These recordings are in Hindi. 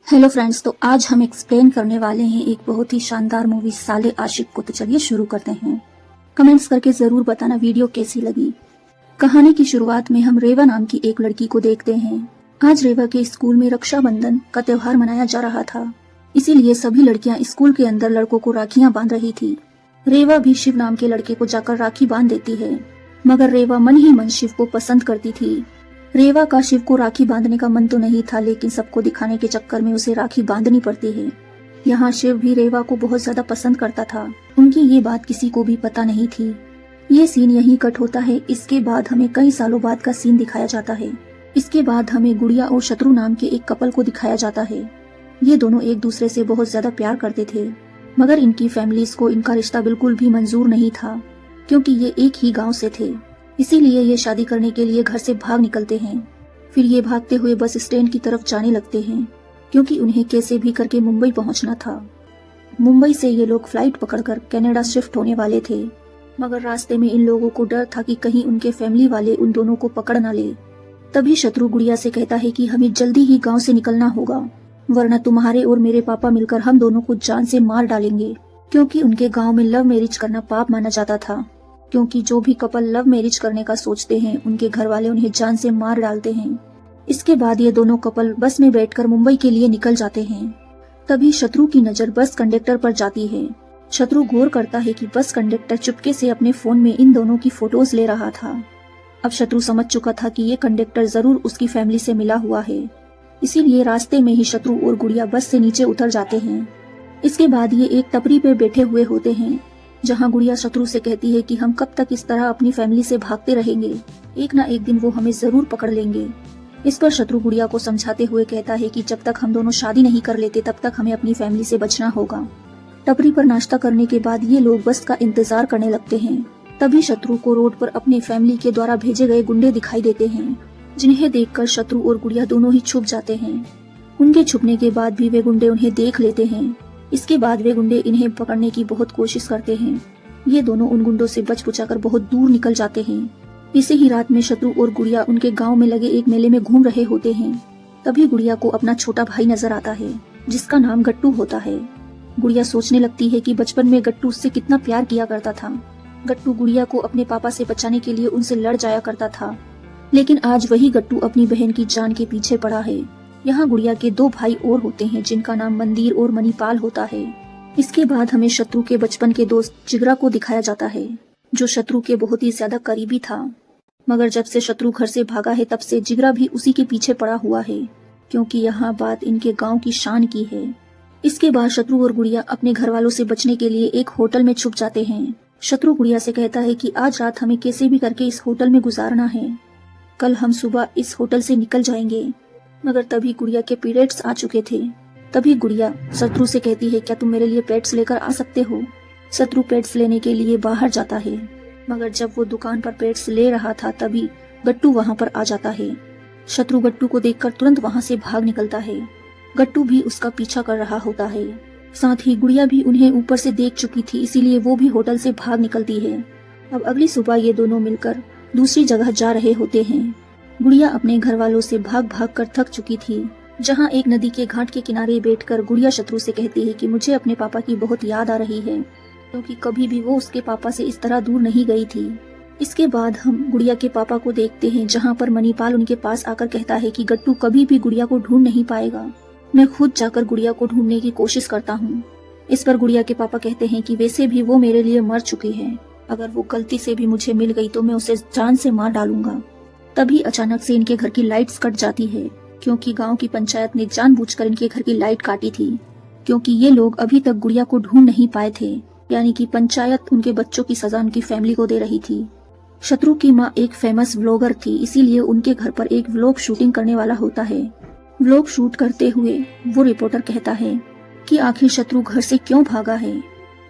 हेलो फ्रेंड्स, तो आज हम एक्सप्लेन करने वाले हैं एक बहुत ही शानदार मूवी साले आशिक को। तो चलिए शुरू करते हैं। कमेंट्स करके जरूर बताना वीडियो कैसी लगी। कहानी की शुरुआत में हम रेवा नाम की एक लड़की को देखते हैं। आज रेवा के स्कूल में रक्षाबंधन का त्योहार मनाया जा रहा था, इसीलिए सभी लड़कियां स्कूल के अंदर लड़कों को राखियां बांध रही थी। रेवा भी शिव नाम के लड़के को जाकर राखी बांध देती है, मगर रेवा मन ही मन शिव को पसंद करती थी। रेवा का शिव को राखी बांधने का मन तो नहीं था, लेकिन सबको दिखाने के चक्कर में उसे राखी बांधनी पड़ती है। यहाँ शिव भी रेवा को बहुत ज्यादा पसंद करता था। उनकी ये बात किसी को भी पता नहीं थी। ये सीन यहीं कट होता है। इसके बाद हमें कई सालों बाद का सीन दिखाया जाता है। इसके बाद हमें गुड़िया और शत्रु नाम के एक कपल को दिखाया जाता है। ये दोनों एक दूसरे से बहुत ज्यादा प्यार करते थे, मगर इनकी फैमिलीज को इनका रिश्ता बिल्कुल भी मंजूर नहीं था, क्योंकि ये एक ही गाँव से थे। इसीलिए ये शादी करने के लिए घर से भाग निकलते हैं। फिर ये भागते हुए बस स्टैंड की तरफ जाने लगते हैं, क्योंकि उन्हें कैसे भी करके मुंबई पहुंचना था। मुंबई से ये लोग फ्लाइट पकड़कर कनाडा शिफ्ट होने वाले थे, मगर रास्ते में इन लोगों को डर था कि कहीं उनके फैमिली वाले उन दोनों को पकड़ न ले। तभी शत्रु गुड़िया से कहता है कि हमें जल्दी ही गाँव से निकलना होगा, वरना तुम्हारे और मेरे पापा मिलकर हम दोनों को जान से मार डालेंगे। क्योंकि उनके गाँव में लव मैरिज करना पाप माना जाता था, क्योंकि जो भी कपल लव मैरिज करने का सोचते हैं उनके घर वाले उन्हें जान से मार डालते हैं। इसके बाद ये दोनों कपल बस में बैठकर मुंबई के लिए निकल जाते हैं। तभी शत्रु की नजर बस कंडक्टर पर जाती है। शत्रु गौर करता है कि बस कंडक्टर चुपके से अपने फोन में इन दोनों की फोटोज ले रहा था। अब शत्रु समझ चुका था कि ये कंडक्टर जरूर उसकी फैमिली से मिला हुआ है, इसीलिए रास्ते में ही शत्रु और गुड़िया बस से नीचे उतर जाते हैं। इसके बाद ये एक टपरी पे बैठे हुए होते हैं, जहां गुड़िया शत्रु से कहती है कि हम कब तक इस तरह अपनी फैमिली से भागते रहेंगे, एक ना एक दिन वो हमें जरूर पकड़ लेंगे। इस पर शत्रु गुड़िया को समझाते हुए कहता है कि जब तक हम दोनों शादी नहीं कर लेते तब तक हमें अपनी फैमिली से बचना होगा। टपरी पर नाश्ता करने के बाद ये लोग बस का इंतजार करने लगते हैं। तभी शत्रु को रोड पर अपने फैमिली के द्वारा भेजे गए गुंडे दिखाई देते हैं, जिन्हें देखकर शत्रु और गुड़िया दोनों ही छुप जाते हैं। उनके छुपने के बाद भी वे गुंडे उन्हें देख लेते हैं। इसके बाद वे गुंडे इन्हें पकड़ने की बहुत कोशिश करते हैं। ये दोनों उन गुंडों से बच बचाकर बहुत दूर निकल जाते हैं। इसे ही रात में शत्रु और गुड़िया उनके गांव में लगे एक मेले में घूम रहे होते हैं। तभी गुड़िया को अपना छोटा भाई नजर आता है, जिसका नाम गट्टू होता है। गुड़िया सोचने लगती है कि बचपन में गट्टू उससे कितना प्यार किया करता था। गट्टू गुड़िया को अपने पापा से बचाने के लिए उनसे लड़ जाया करता था, लेकिन आज वही गट्टू अपनी बहन की जान के पीछे पड़ा है। यहाँ गुड़िया के दो भाई और होते हैं, जिनका नाम मंदिर और मणिपाल होता है। इसके बाद हमें शत्रु के बचपन के दोस्त जिगरा को दिखाया जाता है, जो शत्रु के बहुत ही ज्यादा करीबी था। मगर जब से शत्रु घर से भागा है तब से जिगरा भी उसी के पीछे पड़ा हुआ है, क्योंकि यहाँ बात इनके गांव की शान की है। इसके बाद शत्रु और गुड़िया अपने घर वालों से बचने के लिए एक होटल में छुप जाते हैं। शत्रु गुड़िया से कहता है कि आज रात हमें कैसे भी करके इस होटल में गुजारना है, कल हम सुबह इस होटल से निकल जाएंगे। मगर तभी गुड़िया के पीरियड्स आ चुके थे। तभी गुड़िया शत्रु से कहती है, क्या तुम मेरे लिए पेट्स लेकर आ सकते हो। शत्रु पेट्स लेने के लिए बाहर जाता है, मगर जब वो दुकान पर पेट्स ले रहा था तभी गट्टू वहाँ पर आ जाता है। शत्रु गट्टू को देखकर तुरंत वहाँ से भाग निकलता है। गट्टू भी उसका पीछा कर रहा होता है। साथ ही गुड़िया भी उन्हें ऊपर से देख चुकी थी, इसीलिए वो भी होटल से भाग निकलती है। अब अगली सुबह ये दोनों मिलकर दूसरी जगह जा रहे होते हैं। गुड़िया अपने घर वालों से भाग भाग कर थक चुकी थी। जहाँ एक नदी के घाट के किनारे बैठकर गुड़िया शत्रु से कहती है कि मुझे अपने पापा की बहुत याद आ रही है, क्योंकि कभी भी वो उसके पापा से इस तरह दूर नहीं गई थी। इसके बाद हम गुड़िया के पापा को देखते हैं, जहाँ पर मणिपाल उनके पास आकर कहता है कि गट्टू कभी भी गुड़िया को ढूंढ नहीं पाएगा, मैं खुद जाकर गुड़िया को ढूंढने की कोशिश करता हूँ। इस पर गुड़िया के पापा कहते हैं कि वैसे भी वो मेरे लिए मर चुकी है, अगर वो गलती से भी मुझे मिल गई तो मैं उसे जान से मार डालूंगा। तभी अचानक से इनके घर की लाइट्स कट जाती है, क्योंकि गांव की पंचायत ने जानबूझकर इनके घर की लाइट काटी थी, क्योंकि ये लोग अभी तक गुड़िया को ढूंढ नहीं पाए थे। यानी कि पंचायत उनके बच्चों की सजा उनकी फैमिली को दे रही थी। शत्रु की माँ एक फेमस व्लॉगर थी, इसीलिए उनके घर पर एक व्लॉग शूटिंग करने वाला होता है। व्लॉग शूट करते हुए वो रिपोर्टर कहता है कि आखिर शत्रु घर से क्यों भागा है।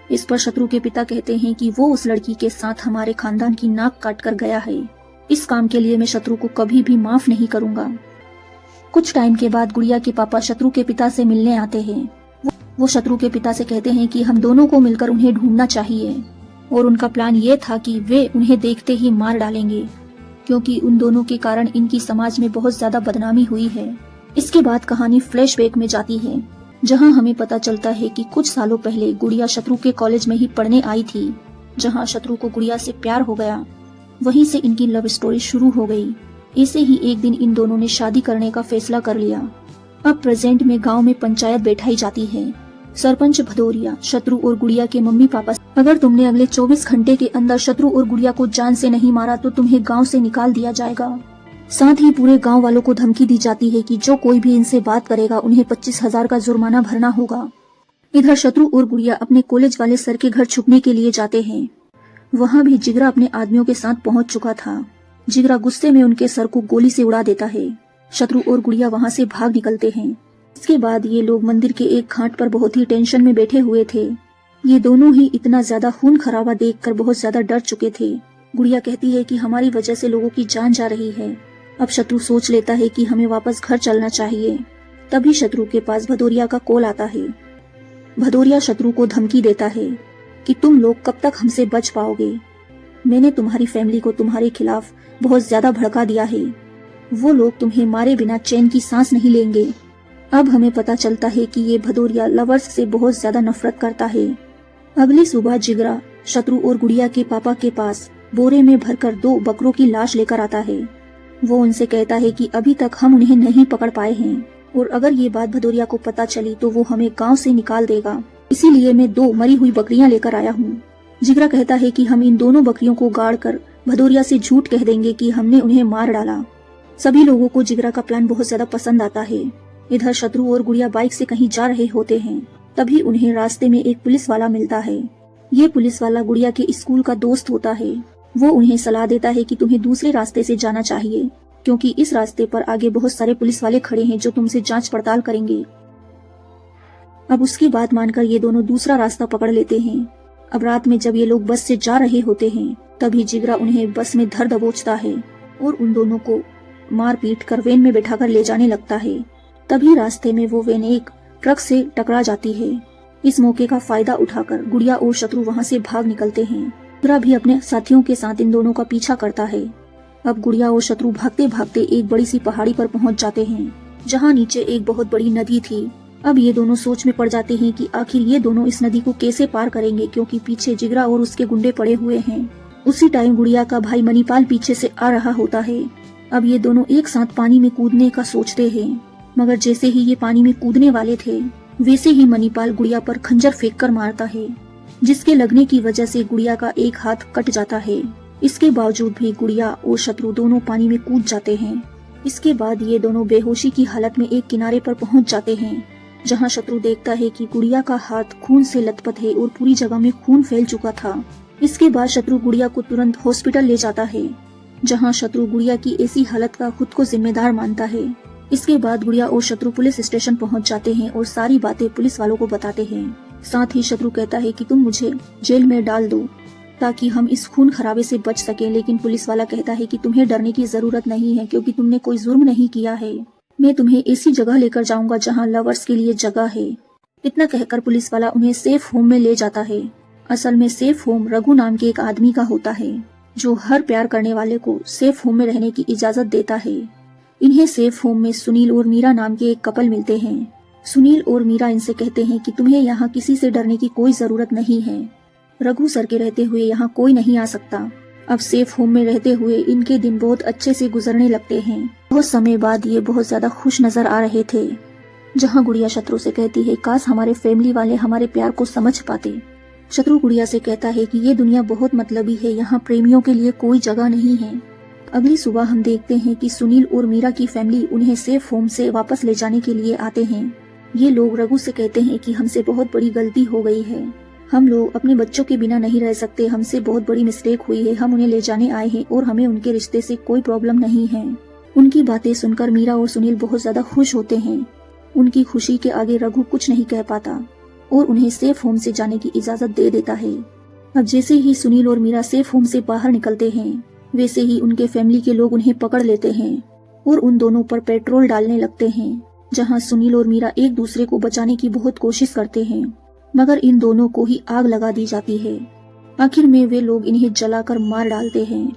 इस पर शत्रु के पिता कहते हैं कि वो उस लड़की के साथ हमारे खानदान की नाक काट कर गया है। इस काम के लिए मैं शत्रु को कभी भी माफ नहीं करूंगा। कुछ टाइम के बाद गुड़िया के पापा शत्रु के पिता से मिलने आते हैं। वो शत्रु के पिता से कहते हैं कि हम दोनों को मिलकर उन्हें ढूंढना चाहिए, और उनका प्लान ये था कि वे उन्हें देखते ही मार डालेंगे, क्योंकि उन दोनों के कारण इनकी समाज में बहुत ज्यादा बदनामी हुई है। इसके बाद कहानी फ्लैशबैक में जाती है, जहां हमें पता चलता है कि कुछ सालों पहले गुड़िया शत्रु के कॉलेज में ही पढ़ने आई थी, जहां शत्रु को गुड़िया से प्यार हो गया। वहीं से इनकी लव स्टोरी शुरू हो गई। ऐसे ही एक दिन इन दोनों ने शादी करने का फैसला कर लिया। अब प्रेजेंट में गांव में पंचायत बैठाई जाती है। सरपंच भदौरिया, शत्रु और गुड़िया के मम्मी पापा, अगर तुमने अगले 24 घंटे के अंदर शत्रु और गुड़िया को जान से नहीं मारा तो तुम्हें गांव से निकाल दिया जाएगा। साथ ही पूरे गांव वालों को धमकी दी जाती है कि जो कोई भी इनसे बात करेगा उन्हें 25,000 का जुर्माना भरना होगा। इधर शत्रु और गुड़िया अपने कॉलेज वाले सर के घर छुपने के लिए जाते हैं। वहाँ भी जिगरा अपने आदमियों के साथ पहुँच चुका था। जिगरा गुस्से में उनके सर को गोली से उड़ा देता है। शत्रु और गुड़िया वहाँ से भाग निकलते हैं। इसके बाद ये लोग मंदिर के एक घाट पर बहुत ही टेंशन में बैठे हुए थे। ये दोनों ही इतना ज्यादा खून खराबा देखकर बहुत ज्यादा डर चुके थे। गुड़िया कहती है कि हमारी वजह से लोगों की जान जा रही है। अब शत्रु सोच लेता है कि हमें वापस घर चलना चाहिए। तभी शत्रु के पास भदौरिया का कॉल आता है। भदौरिया शत्रु को धमकी देता है कि तुम लोग कब तक हमसे बच पाओगे। मैंने तुम्हारी फैमिली को तुम्हारे खिलाफ बहुत ज्यादा भड़का दिया है। वो लोग तुम्हें मारे बिना चैन की सांस नहीं लेंगे। अब हमें पता चलता है कि ये भदौरिया लवर्स से बहुत ज्यादा नफरत करता है। अगली सुबह जिगरा शत्रु और गुड़िया के पापा के पास बोरे में भरकर 2 बकरों की लाश लेकर आता है। वो उनसे कहता है कि अभी तक हम उन्हें नहीं पकड़ पाए हैं और अगर ये बात भदौरिया को पता चली तो वो हमें गांव से निकाल देगा। इसीलिए मैं 2 मरी हुई बकरियां लेकर आया हूँ। जिगरा कहता है कि हम इन दोनों बकरियों को गाड़ कर भदौरिया से झूठ कह देंगे कि हमने उन्हें मार डाला। सभी लोगों को जिगरा का प्लान बहुत ज्यादा पसंद आता है। इधर शत्रु और गुड़िया बाइक से कहीं जा रहे होते हैं। तभी उन्हें रास्ते में एक पुलिस वाला मिलता है। ये पुलिस वाला गुड़िया के स्कूल का दोस्त होता है। वो उन्हें सलाह देता है कि तुम्हें दूसरे रास्ते से जाना चाहिए, क्योंकि इस रास्ते पर आगे बहुत सारे पुलिस वाले खड़े हैं जो तुमसे जांच पड़ताल करेंगे। अब उसकी बात मानकर ये दोनों दूसरा रास्ता पकड़ लेते हैं। अब रात में जब ये लोग बस से जा रहे होते हैं तभी जिगरा उन्हें बस में धर दबोचता है और उन दोनों को मार पीट कर वैन में बैठाकर ले जाने लगता है। तभी रास्ते में वो वैन एक ट्रक से टकरा जाती है। इस मौके का फायदा उठाकर गुड़िया और शत्रु वहाँ से भाग निकलते हैं। जिगरा भी अपने साथियों के साथ इन दोनों का पीछा करता है। अब गुड़िया और शत्रु भागते भागते एक बड़ी सी पहाड़ी पर पहुंच जाते हैं, जहां नीचे एक बहुत बड़ी नदी थी। अब ये दोनों सोच में पड़ जाते हैं कि आखिर ये दोनों इस नदी को कैसे पार करेंगे, क्योंकि पीछे जिगरा और उसके गुंडे पड़े हुए हैं। उसी टाइम गुड़िया का भाई मणिपाल पीछे से आ रहा होता है। अब ये दोनों एक साथ पानी में कूदने का सोचते हैं, मगर जैसे ही ये पानी में कूदने वाले थे वैसे ही मणिपाल गुड़िया पर खंजर फेंक कर मारता है, जिसके लगने की वजह से गुड़िया का एक हाथ कट जाता है। इसके बावजूद भी गुड़िया और शत्रु दोनों पानी में कूद जाते हैं। इसके बाद ये दोनों बेहोशी की हालत में एक किनारे पर पहुंच जाते हैं, जहां शत्रु देखता है कि गुड़िया का हाथ खून से लथपथ है और पूरी जगह में खून फैल चुका था। इसके बाद शत्रु गुड़िया को तुरंत हॉस्पिटल ले जाता है, जहां शत्रु गुड़िया की ऐसी हालत का खुद को जिम्मेदार मानता है। इसके बाद गुड़िया और शत्रु पुलिस स्टेशन पहुंच जाते हैं और सारी बातें पुलिस वालों को बताते हैं। साथ ही शत्रु कहता है कि तुम मुझे जेल में डाल दो ताकि हम इस खून खराबे से बच सकें, लेकिन पुलिस वाला कहता है कि तुम्हें डरने की जरूरत नहीं है, क्योंकि तुमने कोई जुर्म नहीं किया है। मैं तुम्हें ऐसी जगह लेकर जाऊंगा जहां लवर्स के लिए जगह है। इतना कहकर पुलिस वाला उन्हें सेफ होम में ले जाता है। असल में सेफ होम रघु नाम के एक आदमी का होता है, जो हर प्यार करने वाले को सेफ होम में रहने की इजाजत देता है। इन्हें सेफ होम में सुनील और मीरा नाम के एक कपल मिलते हैं। सुनील और मीरा इनसे कहते हैं कि तुम्हें यहाँ किसी से डरने की कोई जरूरत नहीं है। रघु सर के रहते हुए यहाँ कोई नहीं आ सकता। अब सेफ होम में रहते हुए इनके दिन बहुत अच्छे से गुजरने लगते हैं। बहुत समय बाद ये बहुत ज्यादा खुश नजर आ रहे थे। जहाँ गुड़िया शत्रु से कहती है काश हमारे फैमिली वाले हमारे प्यार को समझ पाते। शत्रु गुड़िया से कहता है कि ये दुनिया बहुत मतलबी है, यहाँ प्रेमियों के लिए कोई जगह नहीं है। अगली सुबह हम देखते हैं कि सुनील और मीरा की फैमिली उन्हें सेफ होम से वापस ले जाने के लिए आते हैं। ये लोग रघु से कहते हैं कि हमसे बहुत बड़ी गलती हो गई है, हम लोग अपने बच्चों के बिना नहीं रह सकते, हमसे बहुत बड़ी मिस्टेक हुई है, हम उन्हें ले जाने आए हैं और हमें उनके रिश्ते से कोई प्रॉब्लम नहीं है। उनकी बातें सुनकर मीरा और सुनील बहुत ज्यादा खुश होते हैं। उनकी खुशी के आगे रघु कुछ नहीं कह पाता और उन्हें सेफ होम से जाने की इजाजत दे देता है। अब जैसे ही सुनील और मीरा सेफ होम से बाहर निकलते हैं वैसे ही उनके फैमिली के लोग उन्हें पकड़ लेते हैं और उन दोनों पर पेट्रोल डालने लगते हैं। जहां सुनील और मीरा एक दूसरे को बचाने की बहुत कोशिश करते हैं, मगर इन दोनों को ही आग लगा दी जाती है। आखिर में वे लोग इन्हें जलाकर मार डालते हैं।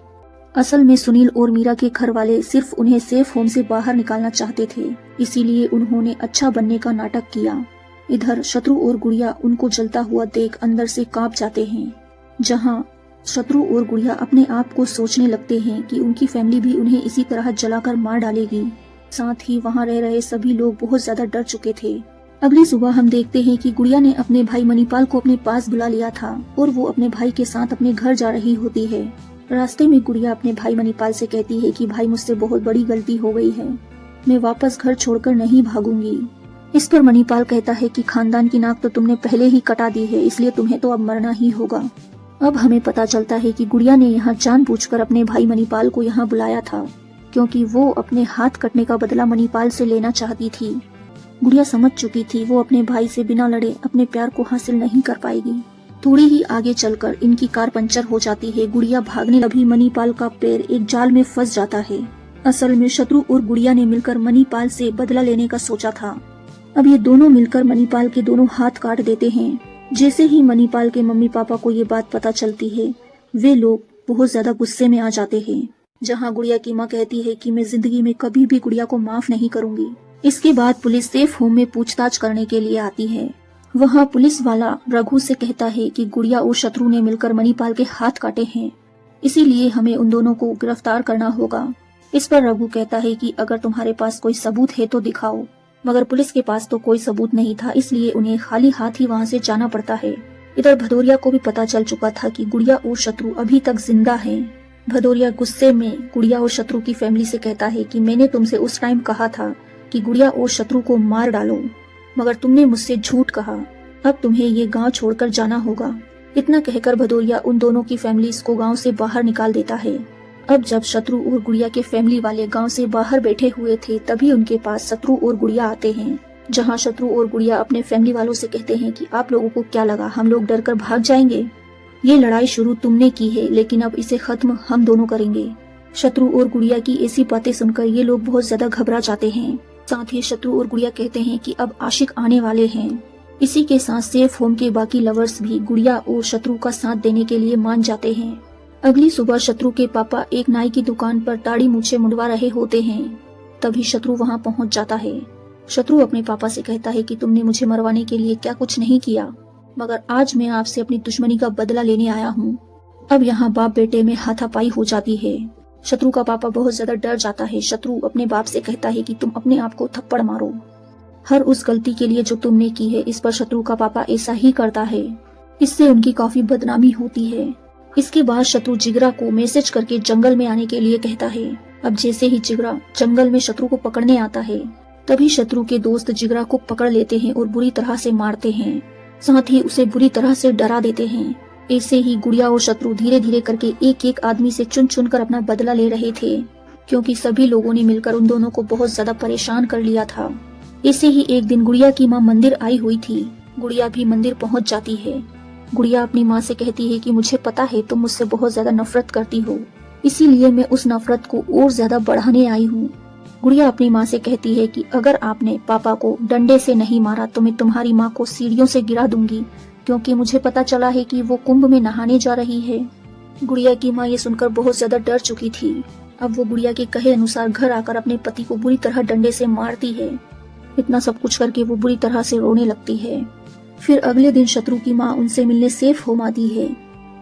असल में सुनील और मीरा के घर वाले सिर्फ उन्हें सेफ होम से बाहर निकालना चाहते थे, इसीलिए उन्होंने अच्छा बनने का नाटक किया। इधर शत्रु और गुड़िया उनको जलता हुआ देख अंदर से कांप जाते हैं। जहां शत्रु और गुड़िया अपने आप को सोचने लगते हैं कि उनकी फैमिली भी उन्हें इसी तरह जलाकर मार डालेगी। साथ ही वहां रह रहे सभी लोग बहुत ज्यादा डर चुके थे। अगली सुबह हम देखते हैं कि गुड़िया ने अपने भाई मणिपाल को अपने पास बुला लिया था और वो अपने भाई के साथ अपने घर जा रही होती है। रास्ते में गुड़िया अपने भाई मणिपाल से कहती है कि भाई मुझसे बहुत बड़ी गलती हो गई है, मैं वापस घर छोड़कर नहीं भागूंगी। इस पर मणिपाल कहता है कि खानदान की नाक तो तुमने पहले ही कटा दी है, इसलिए तुम्हें तो अब मरना ही होगा। अब हमें पता चलता है कि गुड़िया ने यहाँ जानबूझकर अपने भाई मणिपाल को यहाँ बुलाया था, क्योंकि वो अपने हाथ कटने का बदला मणिपाल से लेना चाहती थी। गुड़िया समझ चुकी थी वो अपने भाई से बिना लड़े अपने प्यार को हासिल नहीं कर पाएगी। थोड़ी ही आगे चलकर इनकी कार पंचर हो जाती है। गुड़िया भागने लगी, मणिपाल का पैर एक जाल में फंस जाता है। असल में शत्रु और गुड़िया ने मिलकर मणिपाल से बदला लेने का सोचा था। अब ये दोनों मिलकर मणिपाल के दोनों हाथ काट देते हैं। जैसे ही मणिपाल के मम्मी पापा को ये बात पता चलती है, वे लोग बहुत ज्यादा गुस्से में आ जाते हैं। जहाँ गुड़िया की माँ कहती है कि मैं जिंदगी में कभी भी गुड़िया को माफ नहीं करूंगी। इसके बाद पुलिस सेफ होम में पूछताछ करने के लिए आती है। वहाँ पुलिस वाला रघु से कहता है कि गुड़िया और शत्रु ने मिलकर मणिपाल के हाथ काटे हैं, इसीलिए हमें उन दोनों को गिरफ्तार करना होगा। इस पर रघु कहता है कि अगर तुम्हारे पास कोई सबूत है तो दिखाओ, मगर पुलिस के पास तो कोई सबूत नहीं था, इसलिए उन्हें खाली हाथ ही वहाँ से जाना पड़ता है। इधर भदौरिया को भी पता चल चुका था कि गुड़िया और शत्रु अभी तक जिंदा हैं। भदौरिया गुस्से में गुड़िया और शत्रु की फैमिली से कहता है कि मैंने तुमसे उस टाइम कहा था कि गुड़िया और शत्रु को मार डालो, मगर तुमने मुझसे झूठ कहा। अब तुम्हें ये गांव छोड़कर जाना होगा। इतना कहकर भदौरिया उन दोनों की फैमिलीज को गांव से बाहर निकाल देता है। अब जब शत्रु और गुड़िया के फैमिली वाले गांव से बाहर बैठे हुए थे, तभी उनके पास शत्रु और गुड़िया आते हैं। जहां शत्रु और गुड़िया अपने फैमिली वालों से कहते हैं कि आप लोगों को क्या लगा हम लोग डरकर भाग जाएंगे? ये लड़ाई शुरू तुमने की है, लेकिन अब इसे खत्म हम दोनों करेंगे। शत्रु और गुड़िया की ऐसी बातें सुनकर ये लोग बहुत ज्यादा घबरा जाते हैं। साथ ही शत्रु और गुड़िया कहते हैं कि अब आशिक आने वाले हैं। इसी के साथ सेफ होम के बाकी लवर्स भी गुड़िया और शत्रु का साथ देने के लिए मान जाते हैं। अगली सुबह शत्रु के पापा एक नाई की दुकान पर दाढ़ी मूछें मुंडवा रहे होते हैं, तभी शत्रु वहां पहुंच जाता है। शत्रु अपने पापा से कहता है कि तुमने मुझे मरवाने के लिए क्या कुछ नहीं किया, मगर आज मैं आपसे अपनी दुश्मनी का बदला लेने आया हूँ। अब यहाँ बाप बेटे में हाथापाई हो जाती है। शत्रु का पापा बहुत ज्यादा डर जाता है। शत्रु अपने बाप से कहता है कि तुम अपने आप को थप्पड़ मारो, हर उस गलती के लिए जो तुमने की है। इस पर शत्रु का पापा ऐसा ही करता है, इससे उनकी काफी बदनामी होती है। इसके बाद शत्रु जिगरा को मैसेज करके जंगल में आने के लिए कहता है। अब जैसे ही जिगरा जंगल में शत्रु को पकड़ने आता है, तभी शत्रु के दोस्त जिगरा को पकड़ लेते हैं और बुरी तरह से मारते हैं, साथ ही उसे बुरी तरह से डरा देते हैं। ऐसे ही गुड़िया और शत्रु धीरे धीरे करके एक एक आदमी से चुन चुन कर अपना बदला ले रहे थे, क्योंकि सभी लोगों ने मिलकर उन दोनों को बहुत ज्यादा परेशान कर लिया था। ऐसे ही एक दिन गुड़िया की माँ मंदिर आई हुई थी। गुड़िया भी मंदिर पहुंच जाती है। गुड़िया अपनी माँ से कहती है कि मुझे पता है तुम मुझसे बहुत ज्यादा नफरत करती हो, इसीलिए मैं उस नफरत को और ज्यादा बढ़ाने आई हूँ। गुड़िया अपनी माँ से कहती है कि अगर आपने पापा को डंडे से नहीं मारा तो मैं तुम्हारी माँ को सीढ़ियों से गिरा दूंगी, क्योंकि मुझे पता चला है कि वो कुंभ में नहाने जा रही है। गुड़िया की माँ ये सुनकर बहुत ज्यादा डर चुकी थी। अब वो गुड़िया के कहे अनुसार घर आकर अपने पति को बुरी तरह डंडे से मारती है। इतना सब कुछ करके वो बुरी तरह से रोने लगती है। फिर अगले दिन शत्रु की माँ उनसे मिलने सेफ होम आती है,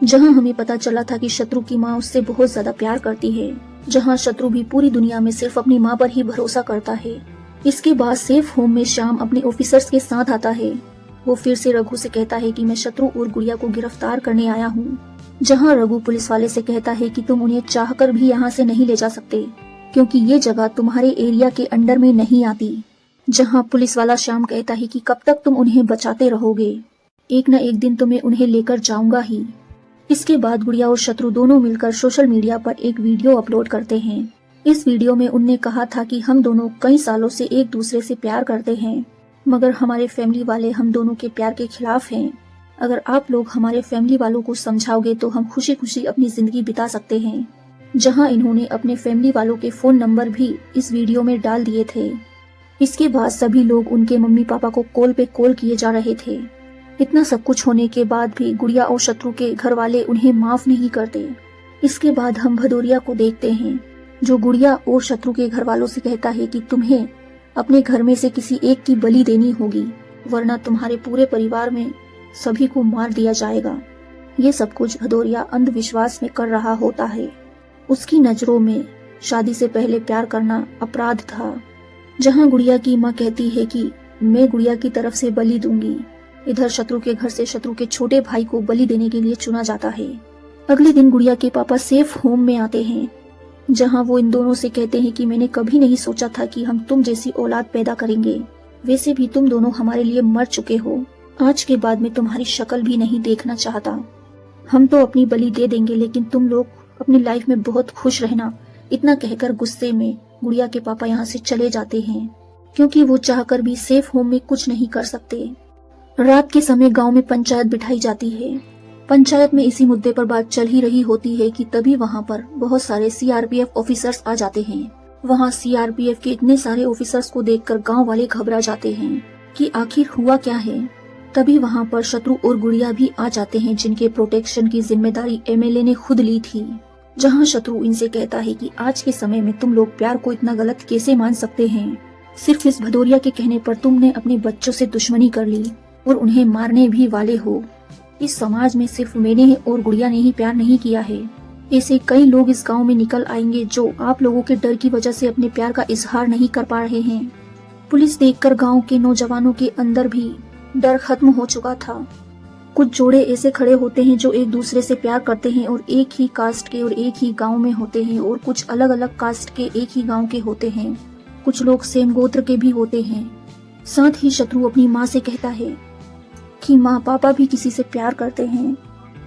जहाँ हमें पता चला था कि शत्रु की माँ उससे बहुत ज्यादा प्यार करती है। जहाँ शत्रु भी पूरी दुनिया में सिर्फ अपनी माँ पर ही भरोसा करता है। इसके बाद सेफ होम में श्याम अपने ऑफिसर्स के साथ आता है। वो फिर से रघु से कहता है कि मैं शत्रु और गुड़िया को गिरफ्तार करने आया हूँ। जहाँ रघु पुलिस वाले से कहता है कि तुम उन्हें चाहकर भी यहाँ से नहीं ले जा सकते, क्योंकि ये जगह तुम्हारे एरिया के अंडर में नहीं आती। जहाँ पुलिस वाला श्याम कहता है कि कब तक तुम उन्हें बचाते रहोगे, एक न एक दिन तुम्हें उन्हें लेकर जाऊंगा ही। इसके बाद गुड़िया और शत्रु दोनों मिलकर सोशल मीडिया पर एक वीडियो अपलोड करते हैं। इस वीडियो में उनने कहा था कि हम दोनों कई सालों से एक दूसरे से प्यार करते हैं, मगर हमारे फैमिली वाले हम दोनों के प्यार के खिलाफ हैं। अगर आप लोग हमारे फैमिली वालों को समझाओगे तो हम खुशी खुशी अपनी जिंदगी बिता सकते हैं। जहां इन्होंने अपने फैमिली वालों के फोन नंबर भी इस वीडियो में डाल दिए थे। इसके बाद सभी लोग उनके मम्मी पापा को कॉल पे कॉल किए जा रहे थे। इतना सब कुछ होने के बाद भी गुड़िया और शत्रु के घर वाले उन्हें माफ नहीं करते। इसके बाद हम भदौरिया को देखते हैं, जो गुड़िया और शत्रु के घर वालों से कहता है कि तुम्हें अपने घर में से किसी एक की बलि देनी होगी, वरना तुम्हारे पूरे परिवार में सभी को मार दिया जाएगा। ये सब कुछ भदौरिया अंधविश्वास में कर रहा होता है। उसकी नजरों में शादी से पहले प्यार करना अपराध था। जहाँ गुड़िया की माँ कहती है कि मैं गुड़िया की तरफ से बलि दूंगी, इधर शत्रु के घर से शत्रु के छोटे भाई को बलि देने के लिए चुना जाता है। अगले दिन गुड़िया के पापा सेफ होम में आते हैं, जहाँ वो इन दोनों से कहते हैं कि मैंने कभी नहीं सोचा था कि हम तुम जैसी औलाद पैदा करेंगे। वैसे भी तुम दोनों हमारे लिए मर चुके हो। आज के बाद मैं तुम्हारी शक्ल भी नहीं देखना चाहता। हम तो अपनी बलि दे देंगे, लेकिन तुम लोग अपनी लाइफ में बहुत खुश रहना। इतना कहकर गुस्से में गुड़िया के पापा यहाँ से चले जाते हैं, क्योंकि वो चाहकर भी सेफ होम में कुछ नहीं कर सकते। रात के समय गांव में पंचायत बिठाई जाती है। पंचायत में इसी मुद्दे पर बात चल ही रही होती है कि तभी वहाँ पर बहुत सारे सीआरपीएफ ऑफिसर्स आ जाते हैं। वहाँ सीआरपीएफ के इतने सारे ऑफिसर्स को देखकर गांव वाले घबरा जाते हैं कि आखिर हुआ क्या है। तभी वहाँ पर शत्रु और गुड़िया भी आ जाते हैं, जिनके प्रोटेक्शन की जिम्मेदारी एमएलए ने खुद ली थी। जहाँ शत्रु इनसे कहता है कि आज के समय में तुम लोग प्यार को इतना गलत कैसे मान सकते हैं। सिर्फ इस भदौरिया के कहने पर तुमने अपने बच्चों से दुश्मनी कर ली और उन्हें मारने भी वाले हो। इस समाज में सिर्फ मैंने और गुड़िया ने ही प्यार नहीं किया है। ऐसे कई लोग इस गांव में निकल आएंगे जो आप लोगों के डर की वजह से अपने प्यार का इजहार नहीं कर पा रहे हैं। पुलिस देखकर गांव के नौजवानों के अंदर भी डर खत्म हो चुका था। कुछ जोड़े ऐसे खड़े होते हैं जो एक दूसरे से प्यार करते हैं और एक ही कास्ट के और एक ही गांव में होते हैं, और कुछ अलग अलग कास्ट के एक ही गांव के होते हैं। कुछ लोग सेम गोत्र के भी होते हैं। साथ ही शत्रु अपनी माँ से कहता है कि माँ पापा भी किसी से प्यार करते हैं,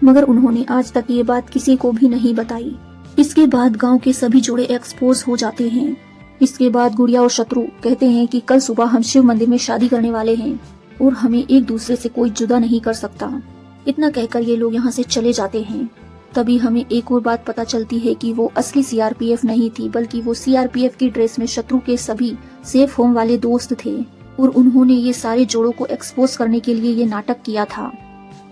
मगर उन्होंने आज तक ये बात किसी को भी नहीं बताई। इसके बाद गांव के सभी जोड़े एक्सपोज हो जाते हैं। इसके बाद गुड़िया और शत्रु कहते हैं कि कल सुबह हम शिव मंदिर में शादी करने वाले हैं और हमें एक दूसरे से कोई जुदा नहीं कर सकता। इतना कहकर ये लोग यहाँ से चले जाते हैं। तभी हमें एक और बात पता चलती है कि वो असली सीआरपीएफ नहीं थी, बल्कि वो सीआरपीएफ की ड्रेस में शत्रु के सभी सेफ होम वाले दोस्त थे और उन्होंने ये सारे जोड़ों को एक्सपोज करने के लिए ये नाटक किया था।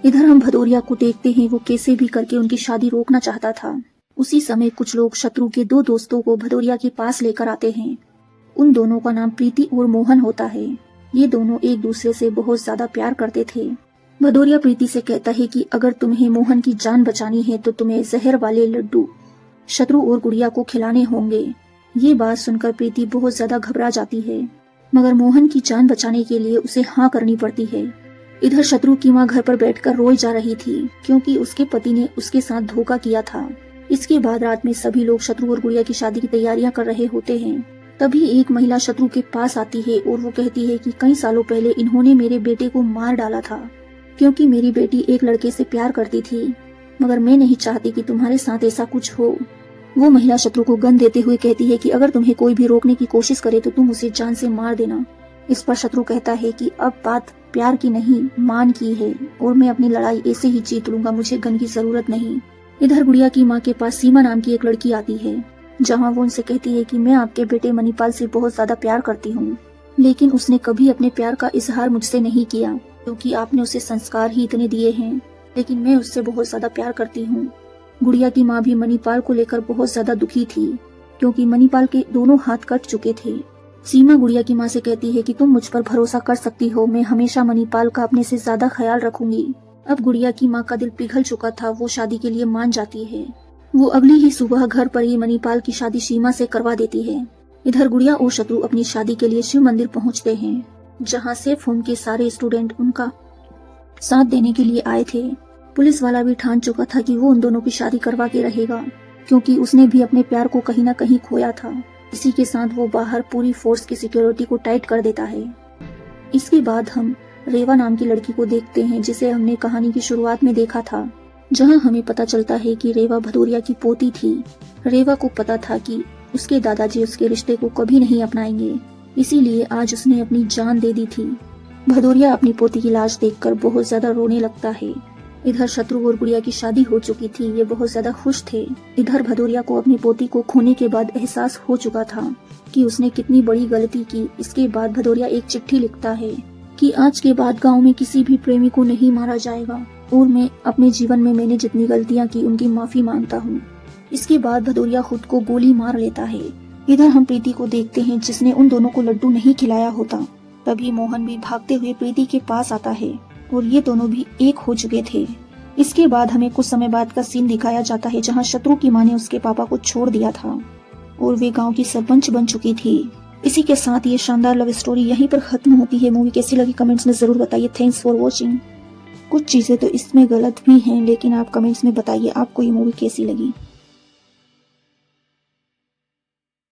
इधर हम भदौरिया को देखते हैं, वो कैसे भी करके उनकी शादी रोकना चाहता था। उसी समय कुछ लोग शत्रु के दो दोस्तों को भदौरिया के पास लेकर आते हैं। उन दोनों का नाम प्रीति और मोहन होता है। ये दोनों एक दूसरे से बहुत ज्यादा प्यार करते थे। भदौरिया प्रीति से कहता है कि अगर तुम्हें मोहन की जान बचानी है तो तुम्हें जहर वाले लड्डू शत्रु और गुड़िया को खिलाने होंगे। ये बात सुनकर प्रीति बहुत ज्यादा घबरा जाती है, मगर मोहन की जान बचाने के लिए उसे हाँ करनी पड़ती है। इधर शत्रु की माँ घर पर बैठकर रोई जा रही थी, क्योंकि उसके पति ने उसके साथ धोखा किया था। इसके बाद रात में सभी लोग शत्रु और गुड़िया की शादी की तैयारियां कर रहे होते हैं। तभी एक महिला शत्रु के पास आती है और वो कहती है कि कई सालों पहले इन्होंने मेरे बेटे को मार डाला था, क्योंकि मेरी बेटी एक लड़के से प्यार करती थी, मगर मैं नहीं चाहती कि तुम्हारे साथ ऐसा कुछ हो। वो महिला शत्रु को गन देते हुए कहती है कि अगर तुम्हें कोई भी रोकने की कोशिश करे तो तुम उसे जान से मार देना। इस पर शत्रु कहता है कि अब बात प्यार की नहीं मान की है और मैं अपनी लड़ाई ऐसे ही जीत लूंगा, मुझे गन की जरूरत नहीं। इधर गुड़िया की माँ के पास सीमा नाम की एक लड़की आती है, जहाँ वो उनसे कहती है कि मैं आपके बेटे मणिपाल से बहुत ज्यादा प्यार करती हूँ, लेकिन उसने कभी अपने प्यार का इजहार मुझसे नहीं किया, क्योंकि आपने उसे संस्कार ही इतने दिए हैं, लेकिन मैं उससे बहुत ज्यादा प्यार करती हूँ। गुड़िया की माँ भी मणिपाल को लेकर बहुत ज्यादा दुखी थी, क्योंकि मणिपाल के दोनों हाथ कट चुके थे। सीमा गुड़िया की माँ से कहती है कि तुम मुझ पर भरोसा कर सकती हो, मैं हमेशा मणिपाल का अपने से ज्यादा ख्याल रखूंगी। अब गुड़िया की माँ का दिल पिघल चुका था, वो शादी के लिए मान जाती है। वो अगली ही सुबह घर पर ही मणिपाल की शादी सीमा से करवा देती है। इधर गुड़िया और शत्रु अपनी शादी के लिए शिव मंदिर पहुँचते हैं, जहाँ सेफ होम के सारे स्टूडेंट उनका साथ देने के लिए आए थे। पुलिस वाला भी ठान चुका था कि वो उन दोनों की शादी करवा के रहेगा, क्योंकि उसने भी अपने प्यार को कहीं न कहीं खोया था। इसी के साथ वो बाहर पूरी फोर्स की सिक्योरिटी को टाइट कर देता है। इसके बाद हम रेवा नाम की लड़की को देखते हैं, जिसे हमने कहानी की शुरुआत में देखा था, जहां हमें पता चलता है कि रेवा भदौरिया की पोती थी। रेवा को पता था कि उसके दादाजी उसके रिश्ते को कभी नहीं अपनाएंगे, इसीलिए आज उसने अपनी जान दे दी थी। भदौरिया अपनी पोती की लाश देखकर बहुत ज्यादा रोने लगता है। इधर शत्रु और गुड़िया की शादी हो चुकी थी, ये बहुत ज्यादा खुश थे। इधर भदौरिया को अपनी पोती को खोने के बाद एहसास हो चुका था कि उसने कितनी बड़ी गलती की। इसके बाद भदौरिया एक चिट्ठी लिखता है कि आज के बाद गांव में किसी भी प्रेमी को नहीं मारा जाएगा और मैं अपने जीवन में मैंने जितनी गलतियां की उनकी माफी मांगता हूँ। इसके बाद भदौरिया खुद को गोली मार लेता है। इधर हम प्रीति को देखते हैं जिसने उन दोनों को लड्डू नहीं खिलाया होता। तभी मोहन भी भागते हुए प्रीति के पास आता है और ये दोनों भी एक हो चुके थे। इसके बाद हमें कुछ समय बाद का सीन दिखाया जाता है जहाँ शत्रु की माँ ने उसके पापा को छोड़ दिया था और वे गांव की सरपंच बन चुकी थी। इसी के साथ ये शानदार लव स्टोरी यहीं पर खत्म होती है। मूवी कैसी लगी कमेंट्स में जरूर बताइए। Thanks for watching. कुछ चीजें तो इसमें गलत भी हैं, लेकिन आप कमेंट्स में बताइए आपको ये मूवी कैसी लगी।